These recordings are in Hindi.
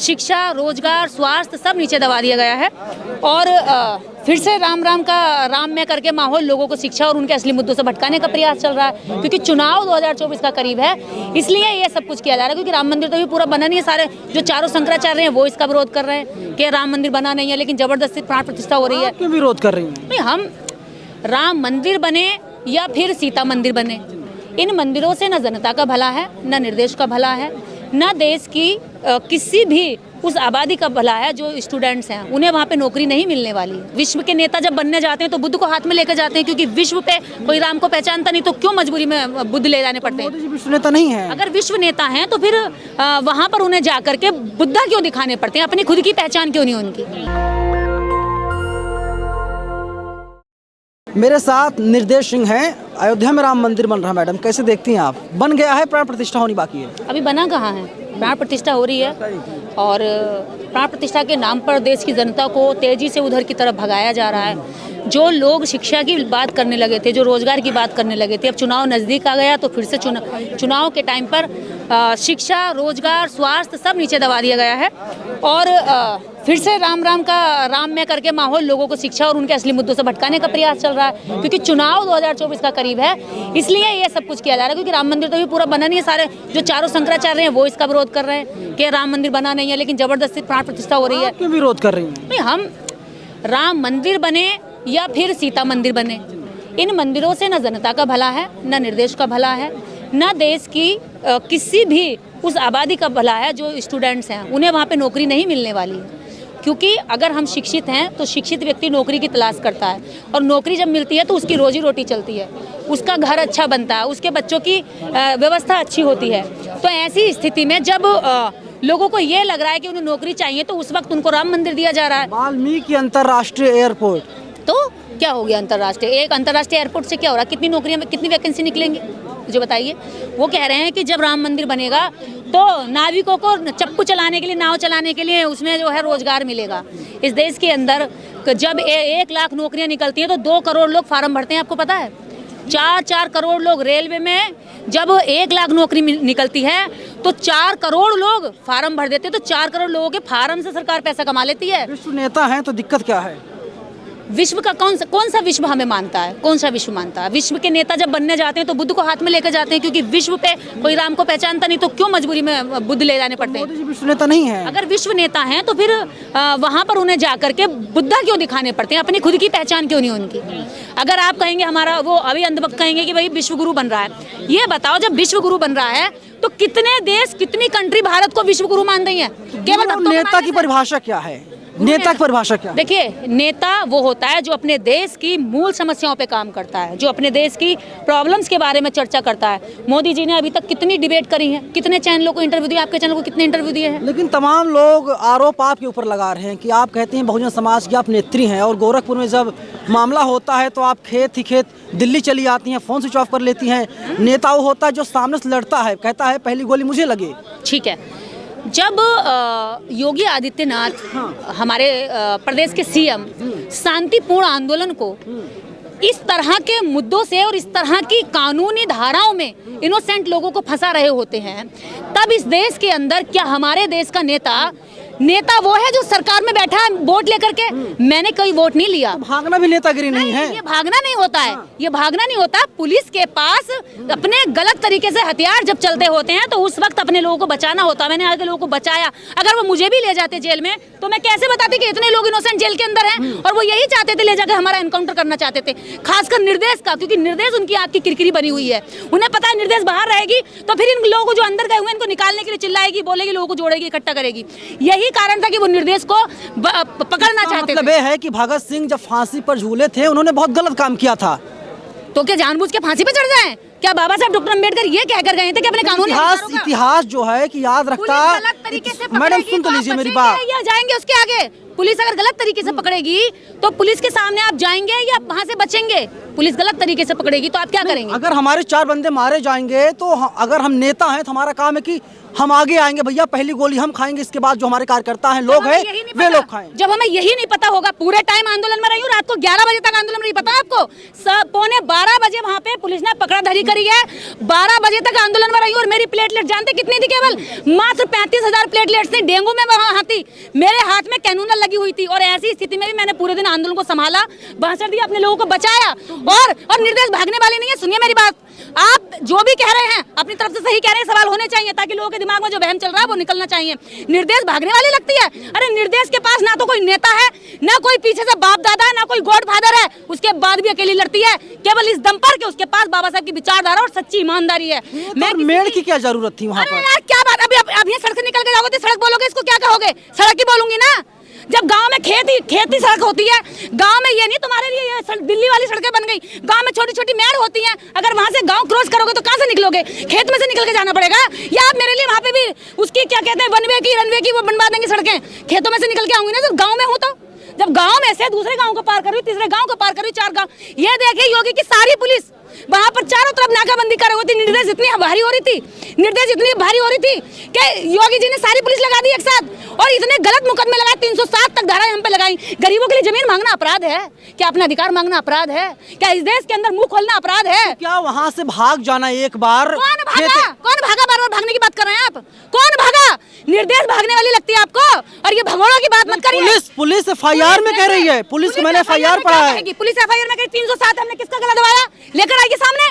शिक्षा, रोजगार, स्वास्थ्य सब नीचे दबा दिया गया है और फिर से राम राम का राम में करके माहौल लोगों को शिक्षा और उनके असली मुद्दों से भटकाने का प्रयास चल रहा है, क्योंकि चुनाव 2024 का करीब है, इसलिए ये सब कुछ किया जा रहा है। क्योंकि राम मंदिर तो भी पूरा बना नहीं है, सारे जो चारों शंकराचार्य हैं वो इसका विरोध कर रहे हैं कि राम मंदिर बना नहीं है, लेकिन जबरदस्ती प्राण प्रतिष्ठा हो रही है। क्यों विरोध कर रही हैं? नहीं, हम राम मंदिर बने या फिर सीता मंदिर बने, इन मंदिरों से न जनता का भला है, न निर्देश का भला है, न देश की किसी भी उस आबादी का भला है जो स्टूडेंट्स हैं, उन्हें वहाँ पे नौकरी नहीं मिलने वाली। विश्व के नेता जब बनने जाते हैं तो बुद्ध को हाथ में लेकर जाते हैं, क्योंकि विश्व पे कोई राम को पहचानता नहीं, तो क्यों मजबूरी में बुद्ध ले जाने पड़ते हैं? मोदी जी विश्व नेता नहीं है। अगर विश्व नेता हैं तो फिर वहाँ पर उन्हें जा करके बुद्धा क्यों दिखाने पड़ते हैं? अपनी खुद की पहचान क्यों नहीं उनकी? मेरे साथ निर्देश सिंह हैं। अयोध्या में राम मंदिर बन रहा है, मैडम कैसे देखती हैं आप? बन गया है, प्राण प्रतिष्ठा होनी बाकी है? अभी बना कहाँ है? प्राण प्रतिष्ठा हो रही है और प्राण प्रतिष्ठा के नाम पर देश की जनता को तेजी से उधर की तरफ भगाया जा रहा है। जो लोग शिक्षा की बात करने लगे थे, जो रोजगार की बात करने लगे थे, अब चुनाव नज़दीक आ गया तो फिर से चुनाव के टाइम पर शिक्षा, रोजगार, स्वास्थ्य सब नीचे दबा दिया गया है और फिर से राम राम का राम में करके माहौल लोगों को शिक्षा और उनके असली मुद्दों से भटकाने का प्रयास चल रहा है, क्योंकि चुनाव 2024 का करीब है, इसलिए ये सब कुछ किया जा रहा है। क्योंकि राम मंदिर तो भी पूरा बना नहीं है, सारे जो चारों शंकराचार्य हैं वो इसका विरोध कर रहे हैं कि राम मंदिर बना नहीं है, लेकिन जबरदस्ती प्राण प्रतिष्ठा हो रही है। क्यों विरोध कर रही हैं? नहीं, हम राम मंदिर बने या फिर सीता मंदिर बने, इन मंदिरों से न जनता का भला है, न निर्देश का भला है, न देश की किसी भी उस आबादी का भला है जो स्टूडेंट्स हैं, उन्हें वहाँ पे नौकरी नहीं मिलने वाली है। क्योंकि अगर हम शिक्षित हैं तो शिक्षित व्यक्ति नौकरी की तलाश करता है और नौकरी जब मिलती है तो उसकी रोजी रोटी चलती है, उसका घर अच्छा बनता है, उसके बच्चों की व्यवस्था अच्छी होती है। तो ऐसी स्थिति में जब लोगों को ये लग रहा है कि उन्हें नौकरी चाहिए तो उस वक्त उनको राम मंदिर दिया जा रहा है। वाल्मीकि अंतर्राष्ट्रीय एयरपोर्ट तो क्या हो गया अंतर्राष्ट्रीय? एक अंतर्राष्ट्रीय एयरपोर्ट से क्या हो रहा है? कितनी नौकरियां, कितनी वैकेंसी निकलेंगी मुझे बताइए? वो कह रहे हैं कि जब राम मंदिर बनेगा तो नाविकों को चप्पू चलाने के लिए, नाव चलाने के लिए उसमें जो है रोजगार मिलेगा। इस देश के अंदर जब 1 लाख नौकरियां निकलती हैं तो 2 करोड़ लोग फार्म भरते हैं, आपको पता है? 4 करोड़ लोग रेलवे में, जब 1 लाख नौकरी निकलती है तो 4 करोड़ लोग फार्म भर देते हैं, तो 4 करोड़ लोगों के फार्म से सरकार पैसा कमा लेती है। विश्व नेता हैं तो दिक्कत क्या है? विश्व का कौन सा विश्व हमें मानता है? कौन सा विश्व मानता है? विश्व के नेता जब बनने जाते हैं तो बुद्ध को हाथ में लेकर जाते हैं, क्योंकि विश्व पे कोई राम को पहचानता नहीं, तो क्यों मजबूरी में बुद्ध ले जाने पड़ते हैं? मोदी जी विश्व नेता नहीं है। अगर विश्व नेता हैं तो फिर वहाँ पर उन्हें जा करके बुद्धा क्यों दिखाने पड़ते हैं? अपनी खुद की पहचान क्यों नहीं उनकी? अगर आप कहेंगे हमारा वो अभी अंधभक्त कहेंगे कि भाई विश्व गुरु बन रहा है, ये बताओ जब विश्व गुरु बन रहा है तो कितने देश, कितनी कंट्री भारत को विश्व गुरु मान रही है? केवल नेता की परिभाषा क्या है? नेता की परिभाषा क्या? देखिए, नेता वो होता है जो अपने देश की मूल समस्याओं पे काम करता है, जो अपने देश की प्रॉब्लम्स के बारे में चर्चा करता है। मोदी जी ने अभी तक कितनी डिबेट करी है, कितने चैनलों को इंटरव्यू दिया? आपके चैनल को कितने इंटरव्यू दिए हैं? लेकिन तमाम लोग आरोप आपके ऊपर लगा रहे हैं कि आप कहते हैं बहुजन समाज की आप नेत्री हैं, और गोरखपुर में जब मामला होता है तो आप खेत ही खेत दिल्ली चली आती हैं, फोन स्विच ऑफ कर लेती हैं। नेता वो होता है जो सामने से लड़ता है, कहता है पहली गोली मुझे लगे। ठीक है, जब योगी आदित्यनाथ हमारे प्रदेश के सीएम शांतिपूर्ण आंदोलन को इस तरह के मुद्दों से और इस तरह की कानूनी धाराओं में इनोसेंट लोगों को फंसा रहे होते हैं, तब इस देश के अंदर क्या हमारे देश का नेता वो है जो सरकार में बैठा है वोट लेकर के? मैंने कोई वोट नहीं लिया। भागना भी नेतागिरी नहीं है। ये भागना नहीं होता है, ये भागना नहीं होता। पुलिस के पास अपने गलत तरीके से हथियार जब चलते होते हैं तो उस वक्त अपने लोगों को बचाना होता है। मैंने आगे लोगों को बचाया। अगर वो मुझे भी ले जाते जेल में तो मैं कैसे बताती कि इतने लोग इनोसेंट जेल के अंदर हैं? और वो यही चाहते थे, ले जाकर हमारा एनकाउंटर करना चाहते थे, खासकर निर्देश का, क्योंकि निर्देश उनकी आग की किरकिरी बनी हुई है। उन्हें पता है निर्देश बाहर रहेगी तो फिर इन लोगों को जो अंदर गए हुए इनको निकालने के लिए चिल्लाएगी, बोलेगी, लोगों को जोड़ेगी, इकट्ठा करेगी। यही कारण था कि वो निर्देश को पकड़ना चाहते थे। मतलब ये है कि भगत सिंह जब फांसी पर झूले थे उन्होंने बहुत गलत काम किया था, तो क्या जानबूझ के फांसी पे चढ़ जाएं? क्या बाबा साहब डॉक्टर अम्बेडकर ये कहकर गए थे कि अपने कानूनी इतिहास जो है कि याद रखता। मैडम सुन तो लीजिए मेरी बात। या जाएंगे उसके आगे? पुलिस अगर गलत तरीके से पकड़ेगी तो पुलिस के सामने आप जाएंगे या वहाँ से बचेंगे? पुलिस गलत तरीके से पकड़ेगी तो आप क्या करेंगे? अगर हमारे 4 बंदे मारे जाएंगे तो अगर हम नेता हैं तो हमारा काम है कि हम आगे आएंगे, भैया पहली गोली हम खाएंगे, इसके बाद जो हमारे कार्यकर्ता हैं, लोग हैं, वे लोग खाएं। जब हमें यही नहीं पता होगा, पूरे टाइम आंदोलन में रही हूँ, रात को 11 बजे तक आंदोलन में रही, पता आपको? 11:15 बजे वहाँ पे पुलिस ने पकड़ा धरी करी है, 12 बजे तक आंदोलन में रही हूँ और मेरी प्लेटलेट जानते कितनी थी? केवल मात्र 35,000 प्लेटलेट्स थी। डेंगू में वहाँ थी, मेरे हाथ में कैनूनर लगी हुई थी और ऐसी स्थिति में भी मैंने पूरे दिन आंदोलन को संभाला, बहसर दिया, अपने लोगों को बचाया और निर्देश भागने वाले नहीं है। सुनिए मेरी बात, आप जो भी कह रहे हैं अपनी तरफ से सही कह रहे हैं, सवाल होने चाहिए ताकि लोगों के दिमाग में जो वहम चल रहा है वो निकलना चाहिए। निर्देश भागने वाली लगती है? अरे निर्देश के पास ना तो कोई नेता है, ना कोई पीछे से बाप दादा है, ना कोई गॉड फादर है, उसके बाद भी अकेली लड़ती है केवल इस दम पर कि उसके पास बाबा साहब की विचारधारा और सच्ची ईमानदारी है। मैं मेड़ की क्या जरूरत थी वहाँ पर? यार क्या बात, अभी सड़क से निकल के जाओगे तो सड़क बोलोगे, इसको क्या कहोगे? सड़क ही बोलूंगी ना। जब गांव में खेती सड़क होती है, गांव में ये नहीं तुम्हारे लिए ये दिल्ली वाली सड़कें बन गई, गांव में छोटी छोटी मेड़ होती हैं, अगर वहां से गांव क्रॉस करोगे तो कहां से निकलोगे? खेत में से निकल के जाना पड़ेगा, या आप मेरे लिए वहां पे भी उसकी क्या कहते हैं वनवे की रनवे की वो बनवा देंगे सड़कें? खेतों में से निकल के आऊंगी ना जब गाँव में हूँ, तो जब गाँव में से दूसरे गाँव को पार कर रही, तीसरे गाँव को पार कर रही, 4 गाँव, ये देखिए योगी की सारी पुलिस वहां पर चारों तरफ नाकाबंदी कर रही थी। निर्देश इतनी भारी हो रही थी, निर्देश इतनी भारी हो रही थी कि योगी जी ने सारी पुलिस लगा दी एक साथ और इतने गलत मुकदमे लगाए, 307 तक धारा हम पे लगाई। गरीबों के लिए जमीन मांगना अपराध है क्या? अपना अधिकार मांगना अपराध है क्या? इस देश के अंदर मुंह खोलना अपराध है क्या? वहाँ से भाग जाना एक बार? कौन भागा? बार बार भागने की बात कर रहे हैं आप? कौन भागा? निर्देश भागने वाली लगती है आपको? और ये भगोड़ों की बात मत करिए। पुलिस FIR में कह रही है, पुलिस को मैंने FIR पढ़ा है। पुलिस FIR में कही 307 हमने किसका गला दबाया? लेकर आइए सामने,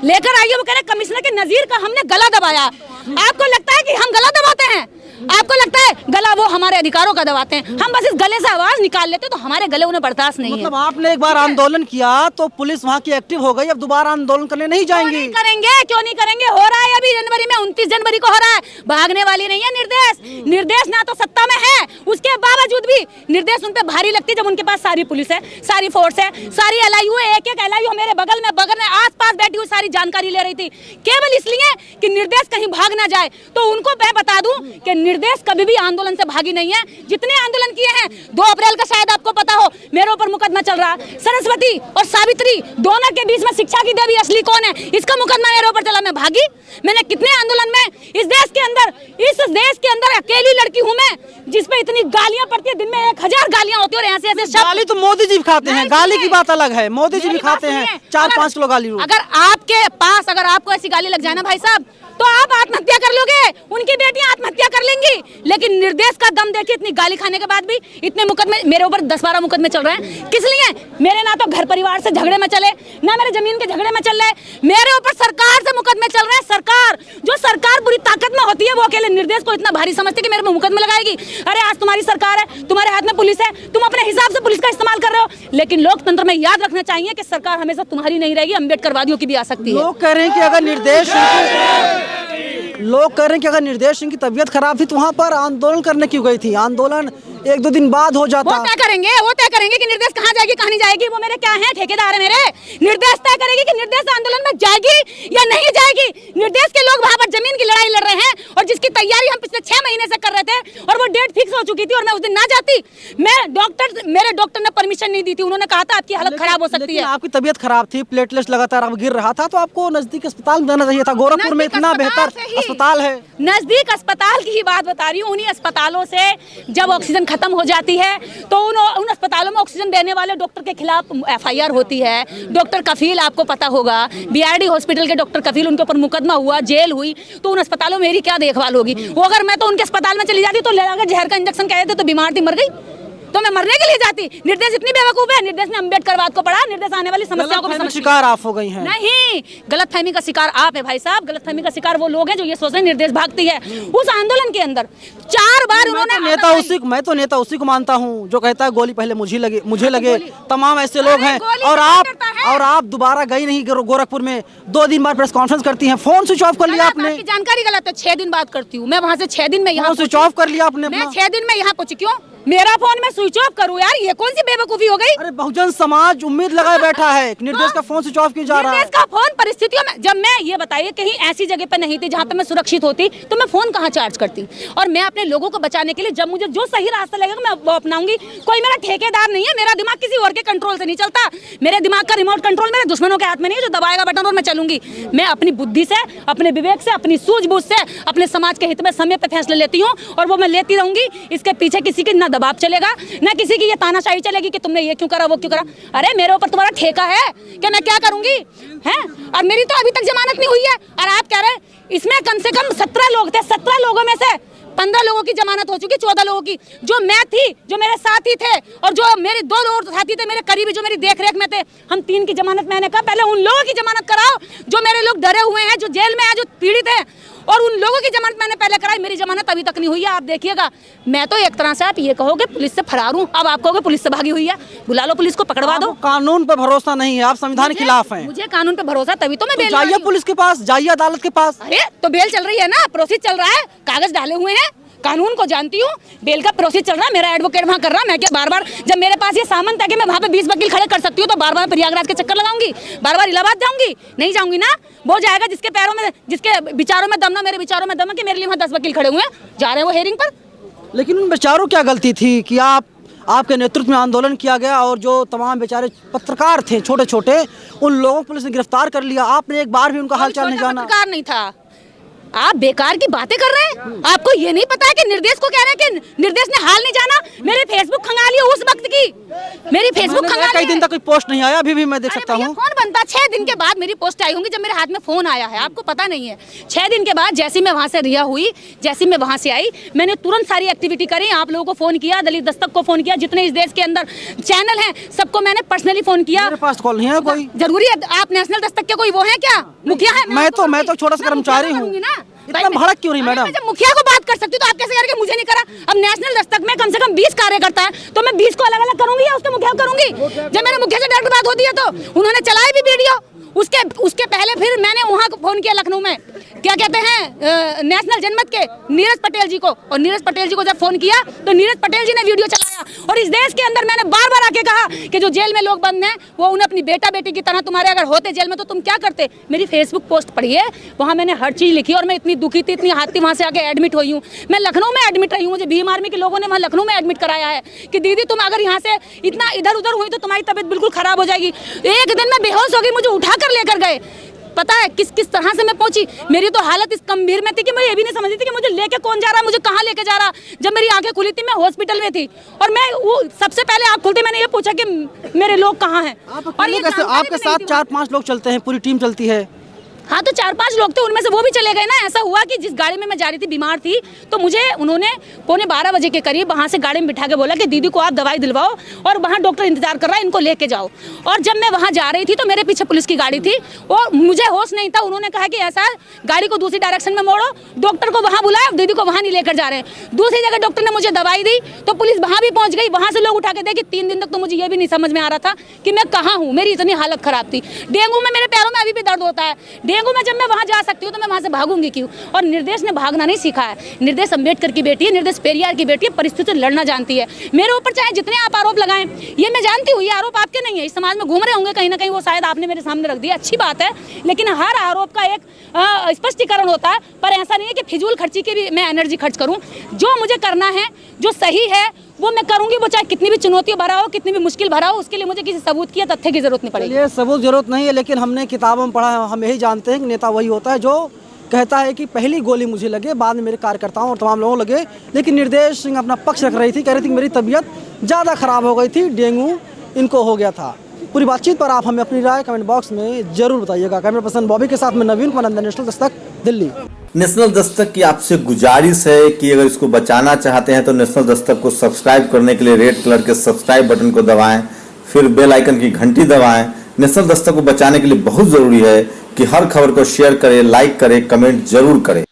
लेकर आइए। वो कह रहे कमिश्नर के नजीर का हमने गला दबाया। आपको लगता है कि हम गला दबाते हैं? आपको लगता है गला वो हमारे अधिकारों का दबाते हैं? हम बस इस गले से आवाज निकाल लेते तो हमारे गले उन्हें बर्दाश्त नहीं है। मतलब आपने एक बार आंदोलन किया तो पुलिस वहाँ की एक्टिव हो गई, अब दोबारा आंदोलन करने नहीं जाएंगी? क्यों नहीं करेंगे? हो रहा है अभी जनवरी में, 29 जनवरी को हो रहा है। भागने वाली नहीं है निर्देश। निर्देश ना तो सत्ता में है, उसके बावजूद भी निर्देश उन पे भारी लगती है जब उनके पास सारी पुलिस है, सारी फोर्स है, सारी LIU है। एक LIU मेरे बगल में आस पास बैठी हुई सारी जानकारी ले रही थी, केवल इसलिए कि निर्देश कहीं भाग ना जाए। तो उनको मैं बता दूं कि निर्देश कभी भी आंदोलन से भागी नहीं है। जितने आंदोलन किए हैं, 2 अप्रैल का शायद आपको पता हो, मेरे ऊपर मुकदमा चल रहा। सरस्वती और सावित्री दोनों के बीच में शिक्षा की देवी असली कौन है, इसका मुकदमा मेरे ऊपर चला। मैं भागी? मैंने कितने आंदोलन में इस देश के अंदर अकेली लड़की हूँ मैं, जिसपे इतनी गालियां पड़ती है, दिन में 1000 गालियां होती है। और ऐसे गाली तो मोदी जी भी खाते हैं, गाली की बात अलग है। मोदी जी भी खाते हैं 4-5 किलो गाली। अगर आपके पास आपको ऐसी गाली लग जाए ना भाई साहब, तो आप आत्महत्या कर लोगे, उनकी बेटियां आत्महत्या कर लेंगी। लेकिन निर्देश का दम देखिए, इतनी गाली खाने के बाद भी इतने मुकदमे मेरे ऊपर 10-12 मुकदमे चल रहे हैं। किस लिए? मेरे ना तो घर परिवार से झगड़े में चले, ना मेरे जमीन के झगड़े में चल रहे, मेरे ऊपर सरकार से मुकदमे चल रहे हैं। सरकार पूरी ताकत में होती है, वो अकेले निर्देश को इतना भारी समझती है कि मेरे पे मुकदमे लगाएगी। अरे आज तुम्हारी सरकार है, तुम्हारे हाथ में पुलिस है, तुम अपने हिसाब से पुलिस का इस्तेमाल कर रहे हो। लेकिन लोकतंत्र में याद रखना चाहिए कि सरकार हमेशा तुम्हारी नहीं रहेगी, अम्बेडकरवादियों की भी आ सकती है। लोग कह रहे हैं कि अगर निर्देश सिंह की तबीयत खराब थी तो वहाँ पर आंदोलन करने क्यों गई थी? आंदोलन 1-2 दिन बाद हो जाता। वो तय करेंगे कि निर्देश कहाँ जाएगी कहाँ नहीं जाएगी। वो मेरे क्या है, ठेकेदार है मेरे। निर्देश तय करेगी कि निर्देश आंदोलन में जाएगी या नहीं जाएगी। निर्देश के लोग वहाँ पर जमीन की लड़ाई लड़ रहे हैं और जिसकी तैयारी हम पिछले 6 महीने से कर रहे थे और वो डेट फिक्स हो चुकी थी और मैं उस दिन ना जाती। मेरे डॉक्टर ने परमिशन नहीं दी थी, उन्होंने कहा था आपकी हालत खराब हो सकती है। आपकी तबीयत खराब थी, प्लेटलेट्स लगातार अब गिर रहा था, तो आपको नजदीक अस्पताल में जाना चाहिए था। गोरखपुर में इतना बेहतर अस्पताल है। नजदीक अस्पताल की ही बात बता रही हूँ। उन्हीं अस्पतालों से जब ऑक्सीजन खत्म हो जाती है तो उन अस्पतालों में ऑक्सीजन देने वाले डॉक्टर के खिलाफ FIR होती है। डॉक्टर कफील आपको पता होगा, BRD हॉस्पिटल के डॉक्टर कफील, उनके ऊपर मुकदमा हुआ, जेल हुई। तो उन अस्पतालों में मेरी क्या देखभाल होगी? वो अगर मैं तो उनके अस्पताल में चली जाती तो ले जाकर जहर का इंजेक्शन कह देते तो बीमार थी, मर गई, तो मैं मरने के लिए जाती। निर्देश इतनी बेवकूफ है, निर्देश ने अम्बेडकरवाद को पढ़ा, निर्देश आने वाली समस्याओं को भी समझ। शिकार आप हो गई हैं। नहीं, गलतफहमी का शिकार आप है भाई साहब। गलतफहमी का शिकार वो लोग हैं जो ये सोच रहे हैं निर्देश भागती है। उस आंदोलन के अंदर 4 बार उन्होंने मैं तो नेता उसी को मानता हूँ जो कहता है गोली पहले मुझे लगे। तमाम ऐसे लोग हैं। और आप दोबारा गई नहीं गोरखपुर में, 2 दिन बाद प्रेस कॉन्फ्रेंस करती हैं, फोन स्विच ऑफ कर लिया आपने। जानकारी गलत है, 6 दिन बाद करती हूँ मैं। वहाँ से 6 दिन में यहाँ स्विच ऑफ कर लिया आपने। मैं 6 दिन में यहाँ पहुंची। क्यों? मेरा फोन मैं स्विच ऑफ करूं यार, ये कौन सी बेवकूफी हो गई? अरे बहुजन समाज उम्मीद लगाए बैठा है कि निर्देश का फोन स्विच ऑफ क्यों जा रहा है? निर्देश का फोन परिस्थितियों में, जब मैं ये बताइए कहीं ऐसी जगह पे नहीं थी जहाँ पे मैं सुरक्षित होती तो मैं फोन कहाँ चार्ज करती? और मैं अपने लोगों को बचाने के लिए जब मुझे जो सही रास्ता लगेगा मैं वो अपनाऊंगी। कोई मेरा ठेकेदार नहीं है, मेरा दिमाग किसी और के कंट्रोल से नहीं चलता। मेरे दिमाग का रिमोट कंट्रोल मेरे दुश्मनों के हाथ में नहीं है जो दबाएगा बटन और मैं चलूंगी। मैं अपनी बुद्धि से, अपने विवेक से, अपनी सूझबूझ से अपने समाज के हित में समय पे फैसले लेती हूँ और वो मैं लेती रहूंगी। इसके पीछे किसी की ना दबाव चलेगा ना किसी की ये तानाशाही चलेगी कि तुमने ये क्यों करा वो क्यों करा। अरे मेरे ऊपर तुम्हारा ठेका है कि मैं क्या करूंगी हैं? और मेरी तो अभी तक जमानत नहीं हुई है और आप कह रहे हैं इसमें कम से कम 17 लोग थे। 17 लोगों में से 15 लोगों की जमानत हो चुकी, 14 लोगों की जो मैं थी, जो मेरे साथी थे और जो मेरे 2 लोग साथी थे मेरे करीबी जो मेरी देखरेख में थे, हम 3 की जमानत। मैंने कहा पहले उन लोगों की जमानत कराओ जो मेरे लोग डरे हुए हैं, जो जेल में है, जो पीड़ित है, और उन लोगों की जमानत मैंने पहले कराई। मेरी जमानत अभी तक नहीं हुई है। आप देखिएगा मैं तो एक तरह से आप ये कहोगे पुलिस से फरार हूँ, अब आप कहोगे पुलिस से भागी हुई है। बुला लो पुलिस को, पकड़वा दो। कानून पर भरोसा नहीं है, आप संविधान के खिलाफ हैं। मुझे कानून पे भरोसा, तभी तो मैं बेल जाइए पुलिस के पास, जाइए अदालत के पास। अरे तो बेल चल रही है ना, प्रोसेस चल रहा है, कागज डाले हुए हैं, कानून को जानती हूँ, बेल का प्रोसेस चल रहा है। मेरा एडवोकेट वहाँ कर रहा है। मैं क्या बार-बार, जब मेरे पास ये सामान था कि मैं वहाँ पे 20 वकील खड़े कर सकती हूँ तो बार-बार प्रयागराज के चक्कर लगाऊंगी, बार-बार इलाहाबाद जाऊंगी? नहीं जाऊंगी ना। वो जाएगा जिसके पैरों में, जिसके विचारों में दम ना मेरे विचारों में दम है कि मेरे लिए वहाँ 10 वकील खड़े हुए हैं, जा रहे हैं वो हेयरिंग पर। लेकिन उन बेचारों क्या गलती थी कि आपके नेतृत्व में आंदोलन किया गया और जो तमाम बेचारे पत्रकार थे छोटे छोटे, उन लोगों को पुलिस ने गिरफ्तार कर लिया। आपने एक बार भी उनका हालचाल नहीं जाना। पत्रकार नहीं था। आप बेकार की बातें कर रहे हैं। आपको ये नहीं पता है कि निर्देश को कह रहे हैं कि निर्देश ने हाल नहीं जाना। मेरे फेसबुक खंगाली है उस वक्त की, मेरी फेसबुक खंगाली। कई दिन तक कोई पोस्ट नहीं आया, अभी भी मैं देख सकता हूँ। कौन बनता? 6 दिन के बाद मेरी पोस्ट आई होंगी जब मेरे हाथ में फोन आया है, आपको पता नहीं है। 6 दिन के बाद जैसे मैं वहाँ से रिहा हुई, जैसे मैं वहाँ से आई, मैंने तुरंत सारी एक्टिविटी करी। आप लोगों को फोन किया, दलित दस्तक को फोन किया, जितने इस देश के अंदर चैनल हैं सबको मैंने पर्सनली फोन किया। मेरे पास कॉल नहीं है कोई। जरूरी है? आप नेशनल दस्तक के कोई वो है क्या, मुखिया है? मैं तो छोटा सा कर्मचारी हूँ। इतना भड़क क्यों रही मैडम? जब मुखिया को बात कर सकती हूँ तो आप कैसे करके मुझे नहीं करा? अब नेशनल दस्तक में कम से कम 20 कार्यकर्ता है तो मैं 20 को अलग अलग करूंगी या उसके मुखिया को करूंगी? जब मेरे मुखिया से डायरेक्ट बात होती है तो उन्होंने चलाई भी वीडियो। उसके पहले फिर मैंने वहाँ फोन किया लखनऊ में, क्या कहते हैं, नेशनल जनमत के नीरज पटेल जी को, और नीरज पटेल जी को जब फोन किया तो नीरज पटेल जी ने वीडियो चलाया। और इस देश के अंदर मैंने बार बार आके कहा कि जो जेल में लोग बंद हैं वो उन्हें अपनी बेटा बेटी की तरह, तुम्हारे अगर होते जेल में तो तुम क्या करते? मेरी फेसबुक पोस्ट पढ़िए, वहाँ मैंने हर चीज़ लिखी और मैं इतनी दुखी थी, इतनी हाथ थी, वहाँ से आके एडमिट हुई हूँ। मैं लखनऊ में एडमिट रही हूँ, मुझे भीम आर्मी के लोगों ने वहाँ लखनऊ में एडमिट कराया है कि दीदी तुम अगर यहाँ से इतना इधर उधर हुई तो तुम्हारी तबीयत बिल्कुल खराब हो जाएगी। एक दिन मैं बेहोश हो गई, मुझे उठा कर लेकर गए। पता है किस किस तरह से मैं पहुंची? मेरी तो हालत इस गंभीर में थी कि मैं ये भी नहीं समझती थी कि मुझे लेके कौन जा रहा है, मुझे कहाँ लेके जा रहा। जब मेरी आंखें खुली थी मैं हॉस्पिटल में थी और मैं वो सबसे पहले आँख खुलती मैंने ये पूछा कि मेरे लोग कहाँ हैं। और ये आपके साथ 4-5 लोग चलते हैं, पूरी टीम चलती है? हाँ तो 4-5 लोग थे, उनमें से वो भी चले गए ना। ऐसा हुआ कि जिस गाड़ी में मैं जा रही थी, बीमार थी, तो मुझे उन्होंने 11:15 बजे के करीब वहाँ से गाड़ी में बिठा के बोला कि दीदी को आप दवाई दिलवाओ और वहाँ डॉक्टर इंतजार कर रहा है, इनको लेके जाओ। और जब मैं वहाँ जा रही थी तो मेरे पीछे पुलिस की गाड़ी थी और मुझे होश नहीं था। उन्होंने कहा कि ऐसा गाड़ी को दूसरी डायरेक्शन में मोड़ो, डॉक्टर को वहाँ बुलाया, दीदी को वहाँ नहीं लेकर जा रहे हैं। दूसरी जगह डॉक्टर ने मुझे दवाई दी तो पुलिस वहाँ भी पहुँच गई। वहाँ से लोग उठा के देखी। 3 दिन तक तो मुझे ये भी नहीं समझ में आ रहा था कि मैं कहाँ हूँ, मेरी इतनी हालत खराब थी। डेंगू में मेरे पैरों में अभी भी दर्द होता है। डेंगू में जब मैं वहाँ सकती हूँ तो मैं वहाँ से भागूंगी क्यों? और निर्देश ने भागना नहीं सीखा है। निर्देश अम्बेडकर की बेटी है, निर्देश पेरियार की बेटी है, परिस्थिति से लड़ना जानती है। मेरे ऊपर चाहे जितने आप आरोप लगाएं, ये मैं जानती हूँ ये आरोप आपके नहीं है, इस समाज में घूम रहे होंगे कहीं ना कहीं, वो शायद आपने मेरे सामने रख दिया, अच्छी बात है। लेकिन हर आरोप का एक स्पष्टीकरण होता है, पर ऐसा नहीं है कि फिजूल खर्ची की भी मैं एनर्जी खर्च करूँ। जो मुझे करना है, जो सही है वो मैं करूंगी, वो चाहे कितनी भी चुनौतियां भरा हो, कितनी भी मुश्किल भरा हो, उसके लिए मुझे किसी सबूत की या तथ्य की जरूरत नहीं पड़ेगी। ये सबूत जरूरत नहीं है, लेकिन हमने किताबों में पढ़ा है, हम यही जानते हैं कि नेता वही होता है जो कहता है कि पहली गोली मुझे लगे, बाद में मेरे कार्यकर्ताओं और तमाम लोगों लगे। लेकिन निर्देश सिंह अपना पक्ष रख रही थी, कह रही थी कि मेरी तबीयत ज़्यादा ख़राब हो गई थी, डेंगू इनको हो गया था। पूरी बातचीत पर आप हमें अपनी राय कमेंट बॉक्स में जरूर बताइएगा। कैमरा पर्सन बॉबी के साथ में नवीन कुमार, नेशनल दस्तक, दिल्ली। नेशनल दस्तक की आपसे गुजारिश है कि अगर इसको बचाना चाहते हैं तो नेशनल दस्तक को सब्सक्राइब करने के लिए रेड कलर के सब्सक्राइब बटन को दबाएं, फिर बेल आइकन की घंटी दबाएं। नेशनल दस्तक को बचाने के लिए बहुत जरूरी है कि हर खबर को शेयर करें, लाइक करें, कमेंट जरूर करें।